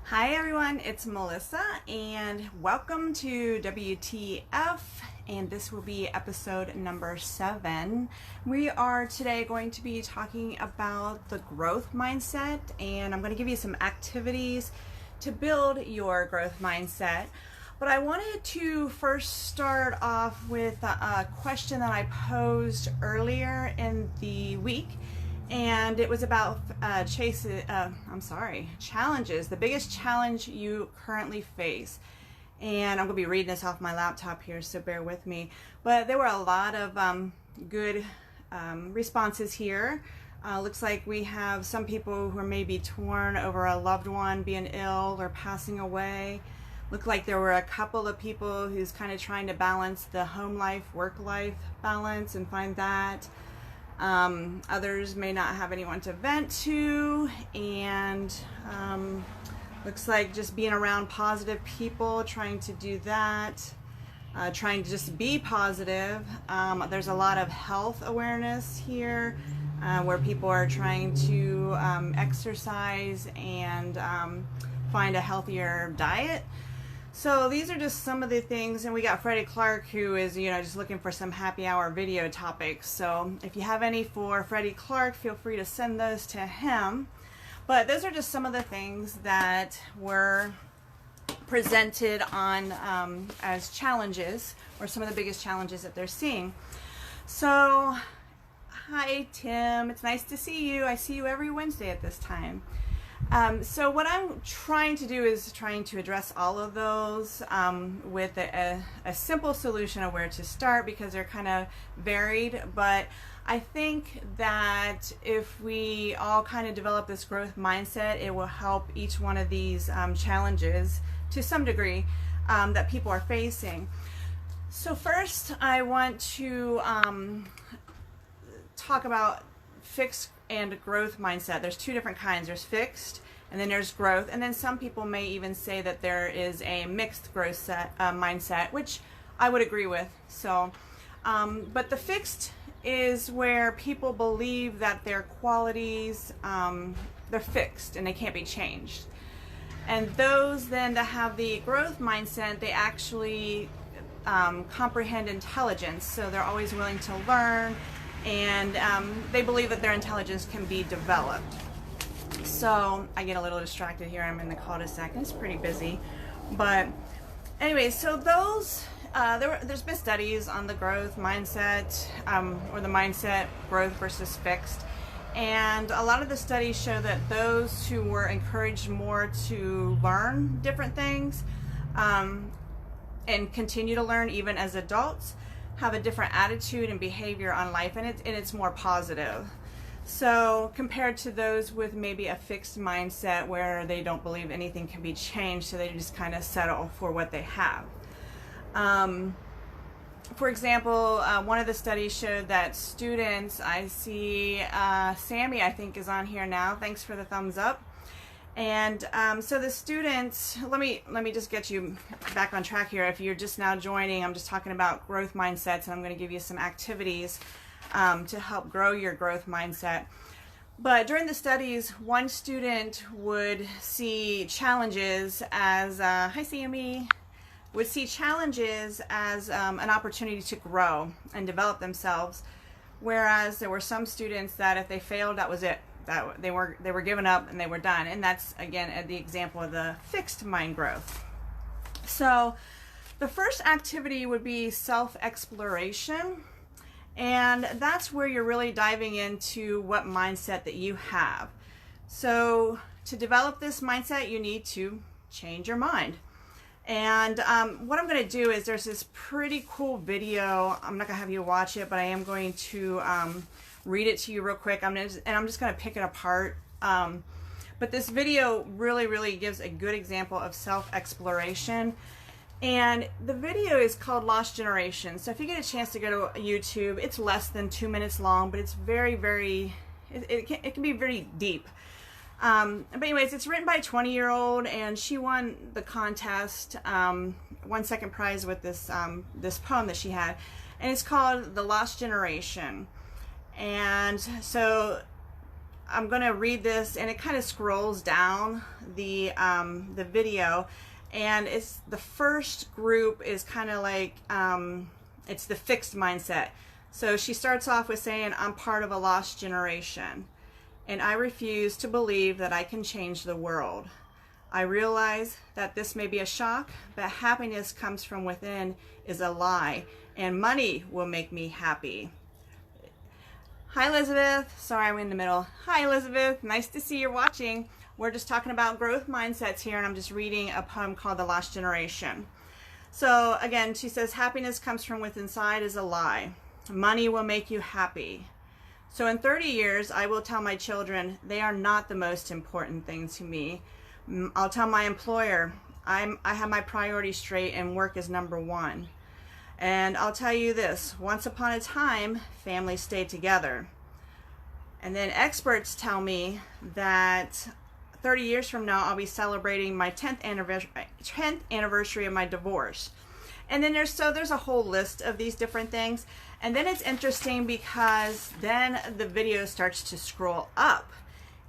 Hi everyone, it's Melissa and welcome to WTF, and this will be episode number 7. We are today going to be talking about the growth mindset, and I'm going to give you some activities to build your growth mindset. But I wanted to first start off with a question that I posed earlier in the week. And it was about challenges, the biggest challenge you currently face. And I'm going to be reading this off my laptop here, so bear with me. But there were a lot of good responses here. Looks like we have some people who are maybe torn over a loved one being ill or passing away. Looked like there were a couple of people who's kind of trying to balance the home life, work life balance and find that. Others may not have anyone to vent to, and looks like just being around positive people, trying to do that, trying to just be positive. There's a lot of health awareness here, where people are trying to exercise and find a healthier diet. So these are just some of the things, and we got Freddie Clark, who is, just looking for some happy hour video topics. So if you have any for Freddie Clark, feel free to send those to him. But those are just some of the things that were presented on as challenges, or some of the biggest challenges that they're seeing. So, hi Tim, it's nice to see you. I see you every Wednesday at this time. So what I'm trying to do is trying to address all of those with a simple solution of where to start, because they're kind of varied. But I think that if we all kind of develop this growth mindset, it will help each one of these challenges to some degree that people are facing. So first, I want to talk about fixed and growth mindset. There's two different kinds. There's fixed and then there's growth, and then some people may even say that there is a mixed growth mindset, which I would agree with. So but the fixed is where people believe that their qualities they're fixed and they can't be changed. And those then that have the growth mindset, they actually comprehend intelligence, so they're always willing to learn, and they believe that their intelligence can be developed. So I get a little distracted here. I'm in the cul-de-sac and it's pretty busy. But anyway, so those there's been studies on the growth mindset, or the mindset growth versus fixed. And a lot of the studies show that those who were encouraged more to learn different things and continue to learn even as adults have a different attitude and behavior on life, and it's more positive. So compared to those with maybe a fixed mindset where they don't believe anything can be changed, so they just kind of settle for what they have. For example, one of the studies showed that students, I see Sammy, I think, is on here now. Thanks for the thumbs up. And so the students, let me just get you back on track here. If you're just now joining, I'm just talking about growth mindsets, and I'm going to give you some activities to help grow your growth mindset. But during the studies, one student would see challenges as, hi Sammy, would see challenges as an opportunity to grow and develop themselves, whereas there were some students that if they failed, that was it. That they were given up and they were done. And that's again the example of the fixed mind growth. So the first activity would be self-exploration, and that's where you're really diving into what mindset that you have. So to develop this mindset, you need to change your mind. And what I'm going to do is there's this pretty cool video. I'm not going to have you watch it, but I am going to read it to you real quick. I'm just going to pick it apart. But this video really gives a good example of self-exploration. And the video is called Lost Generation. So if you get a chance to go to YouTube, it's less than 2 minutes long, but it's it can be very deep. But anyways, it's written by a 20-year-old, and she won the contest, won second prize with this this poem that she had, and it's called The Lost Generation. And so I'm going to read this, and it kind of scrolls down the video, and it's the first group is kind of like it's the fixed mindset. So she starts off with saying, I'm part of a lost generation, and I refuse to believe that I can change the world. I realize that this may be a shock, but happiness comes from within is a lie, and money will make me happy. Hi, Elizabeth. Sorry, I'm in the middle. Hi, Elizabeth. Nice to see you're watching. We're just talking about growth mindsets here, and I'm just reading a poem called The Lost Generation. So again, she says, happiness comes from within inside is a lie. Money will make you happy. So in 30 years, I will tell my children they are not the most important thing to me. I'll tell my employer I have my priorities straight and work is number one. And I'll tell you this, once upon a time, families stayed together. And then experts tell me that 30 years from now, I'll be celebrating my 10th anniversary of my divorce. And then there's a whole list of these different things. And then it's interesting because then the video starts to scroll up,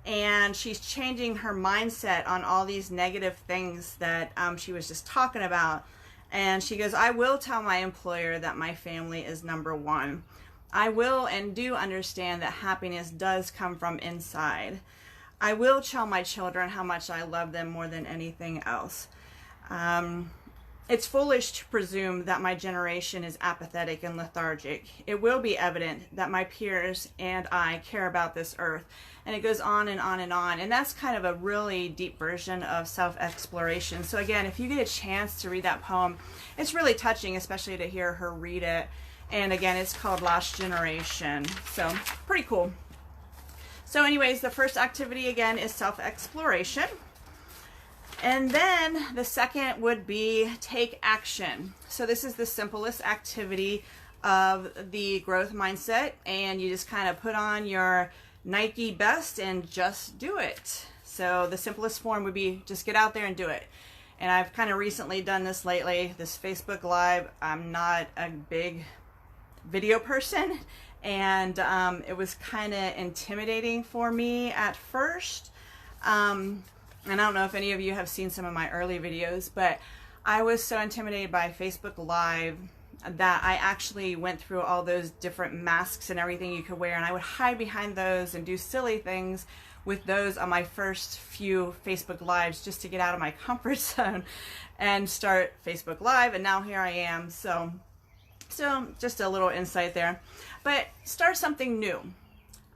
and she's changing her mindset on all these negative things that she was just talking about. And she goes, I will tell my employer that my family is number one. I will and do understand that happiness does come from inside. I will tell my children how much I love them more than anything else. It's foolish to presume that my generation is apathetic and lethargic. It will be evident that my peers and I care about this earth. And it goes on and on and on. And that's kind of a really deep version of self-exploration. So again, if you get a chance to read that poem, it's really touching, especially to hear her read it. And again, it's called Lost Generation. So pretty cool. So anyways, the first activity again is self-exploration. And then the second would be take action. So this is the simplest activity of the growth mindset, and you just kind of put on your Nike best and just do it. So the simplest form would be just get out there and do it. And I've kind of recently done this lately, this Facebook Live. I'm not a big video person, and it was kind of intimidating for me at first. And I don't know if any of you have seen some of my early videos, but I was so intimidated by Facebook Live that I actually went through all those different masks and everything you could wear, and I would hide behind those and do silly things with those on my first few Facebook Lives just to get out of my comfort zone and start Facebook Live, and now here I am. So just a little insight there. But start something new.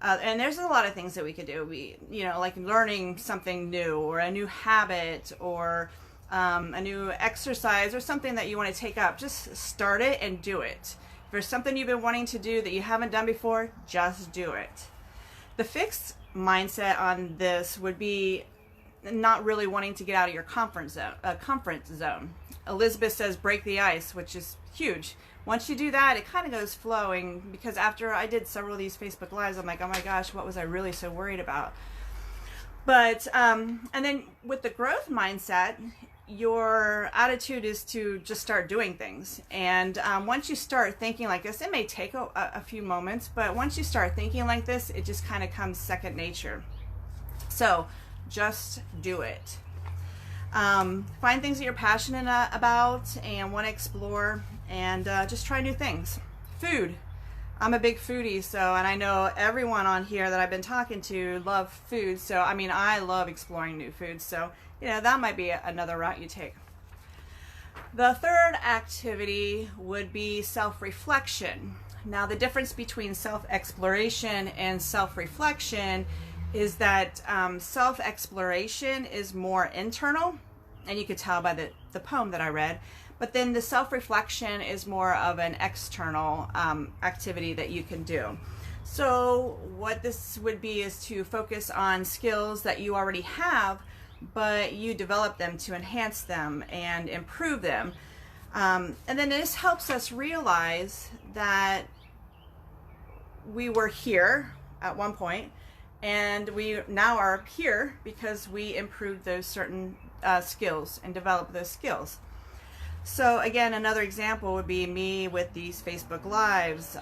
And there's a lot of things that we could do. Like learning something new, or a new habit, or a new exercise, or something that you want to take up. Just start it and do it. If there's something you've been wanting to do that you haven't done before, just do it. The fixed mindset on this would be not really wanting to get out of your comfort zone. Elizabeth says break the ice, which is huge. Once you do that, it kind of goes flowing, because after I did several of these Facebook Lives, I'm like, oh my gosh, what was I really so worried about? But, and then with the growth mindset, your attitude is to just start doing things. And once you start thinking like this, it may take a few moments, but once you start thinking like this, it just kind of comes second nature. So just do it. Find things that you're passionate about and want to explore, and just try new things. Food. I'm a big foodie, and I know everyone on here that I've been talking to love food. So, I mean, I love exploring new foods. So, that might be another route you take. The third activity would be self-reflection. Now, the difference between self-exploration and self-reflection is that self-exploration is more internal, and you could tell by the poem that I read. But then the self-reflection is more of an external activity that you can do. So what this would be is to focus on skills that you already have, but you develop them to enhance them and improve them. And then this helps us realize that we were here at one point, and we now are here because we improved those certain skills and developed those skills. So again, another example would be me with these Facebook Lives.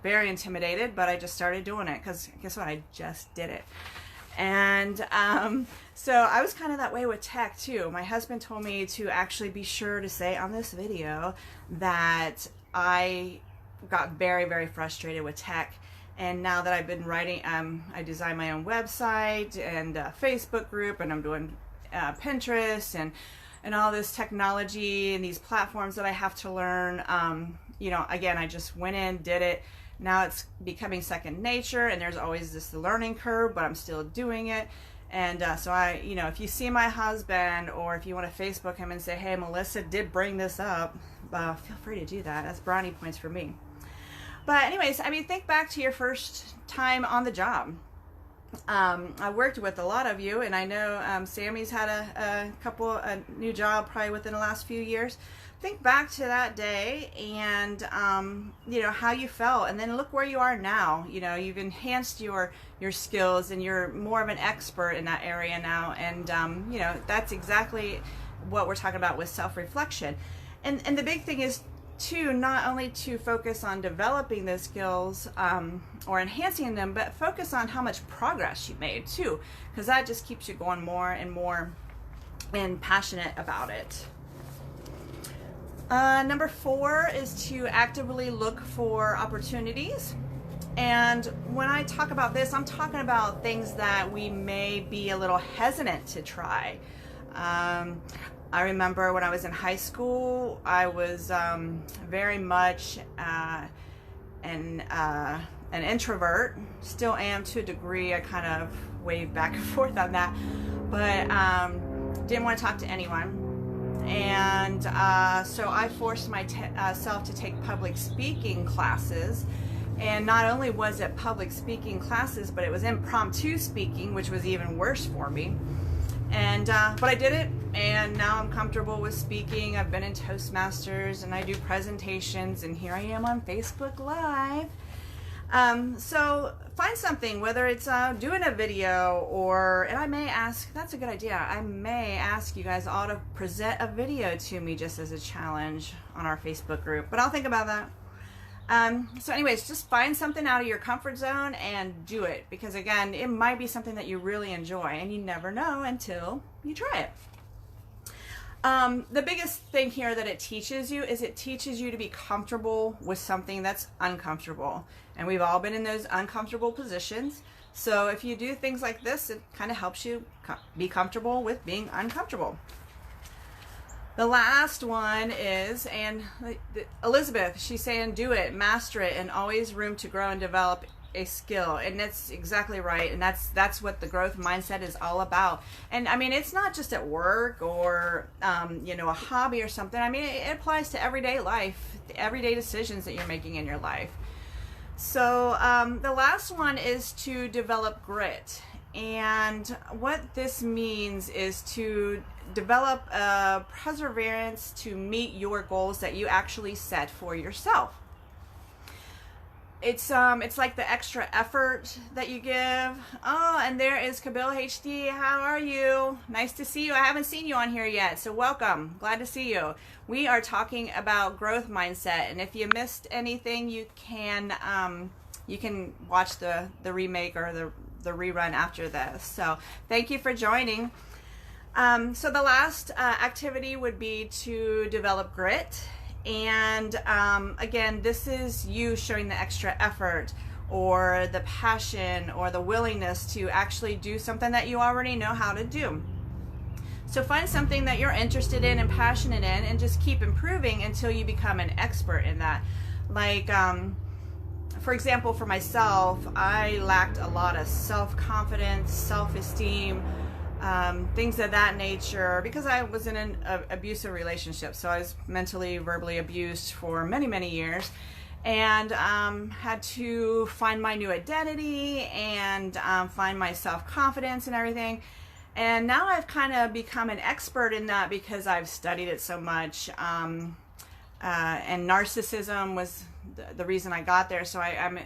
Very intimidated, but I just started doing it because guess what? I just did it. And so I was kind of that way with tech too. My husband told me to actually be sure to say on this video that I got very, very frustrated with tech. And now that I've been writing, I designed my own website and a Facebook group, and I'm doing Pinterest and all this technology and these platforms that I have to learn. You know, again, I just went in, did it. Now it's becoming second nature, and there's always this learning curve, but I'm still doing it. And so you know, if you see my husband, or if you want to Facebook him and say, hey, Melissa did bring this up, feel free to do that. That's brownie points for me. But anyways, I mean, think back to your first time on the job. I worked with a lot of you, and I know Sammy's had a new job probably within the last few years. Think back to that day and you know, how you felt, and then look where you are now. You know, you've enhanced your skills, and you're more of an expert in that area now. And you know, that's exactly what we're talking about with self-reflection. And the big thing is to not only to focus on developing those skills or enhancing them, but focus on how much progress you made too, because that just keeps you going more and more and passionate about it. Number 4 is to actively look for opportunities. And when I talk about this, I'm talking about things that we may be a little hesitant to try. I remember when I was in high school, I was very much an introvert. Still am to a degree. I kind of wave back and forth on that, but didn't want to talk to anyone. And so I forced myself to take public speaking classes. And not only was it public speaking classes, but it was impromptu speaking, which was even worse for me. And but I did it, and now I'm comfortable with speaking. I've been in Toastmasters, and I do presentations, and here I am on Facebook Live. So find something, whether it's doing a video, and I may ask, that's a good idea, I may ask you guys all to present a video to me just as a challenge on our Facebook group, but I'll think about that. So anyways, just find something out of your comfort zone and do it, because again, it might be something that you really enjoy, and you never know until you try it. The biggest thing here that it teaches you is it teaches you to be comfortable with something that's uncomfortable. And we've all been in those uncomfortable positions. So if you do things like this, it kind of helps you be comfortable with being uncomfortable. The last one is, and Elizabeth, she's saying do it, master it, and always room to grow and develop a skill. And that's exactly right, and that's what the growth mindset is all about. And I mean, it's not just at work or you know, a hobby or something. I mean, it applies to everyday life, the everyday decisions that you're making in your life. So the last one is to develop grit. And what this means is to develop a perseverance to meet your goals that you actually set for yourself. It's like the extra effort that you give. Oh, and there is Kabil HD. How are you? Nice to see you. I haven't seen you on here yet, so welcome. Glad to see you. We are talking about growth mindset, and if you missed anything, you can watch the remake or the rerun after this. So thank you for joining. So the last activity would be to develop grit. And again, this is you showing the extra effort or the passion or the willingness to actually do something that you already know how to do. So find something that you're interested in and passionate in, and just keep improving until you become an expert in that. Like, for example, for myself, I lacked a lot of self-confidence, self-esteem, things of that nature, because I was in an abusive relationship. So I was mentally, verbally abused for many, many years, and had to find my new identity and find my self-confidence and everything. And now I've kind of become an expert in that because I've studied it so much. And narcissism was the reason I got there. So I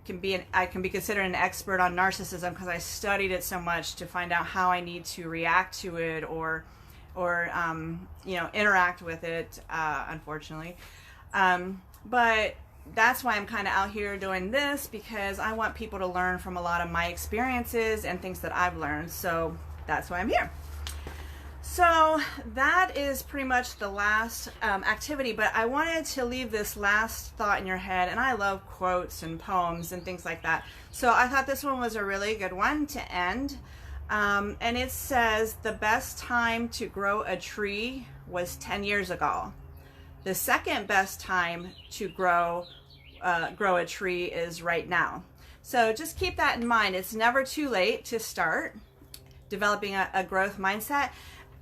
can be considered an expert on narcissism because I studied it so much to find out how I need to react to it, or or you know, interact with it, unfortunately. But that's why I'm kind of out here doing this, because I want people to learn from a lot of my experiences and things that I've learned. So that's why I'm here. So that is pretty much the last activity, but I wanted to leave this last thought in your head, and I love quotes and poems and things like that. So I thought this one was a really good one to end. And it says, the best time to grow a tree was 10 years ago. The second best time to grow a tree is right now. So just keep that in mind. It's never too late to start developing a growth mindset.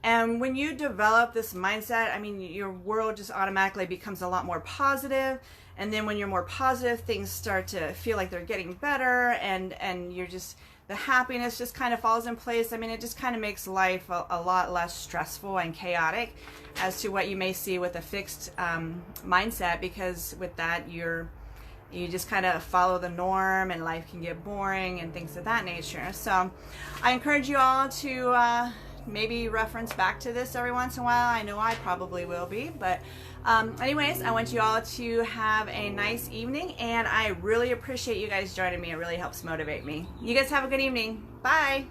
And when you develop this mindset, I mean, your world just automatically becomes a lot more positive. And then when you're more positive, things start to feel like they're getting better, and you're just, the happiness just kind of falls in place. I mean, it just kind of makes life a lot less stressful and chaotic as to what you may see with a fixed mindset, because with that, you just kind of follow the norm, and life can get boring and things of that nature. So I encourage you all to maybe reference back to this every once in a while. I know I probably will be, but anyways, I want you all to have a nice evening, and I really appreciate you guys joining me. It really helps motivate me. You guys have a good evening. Bye.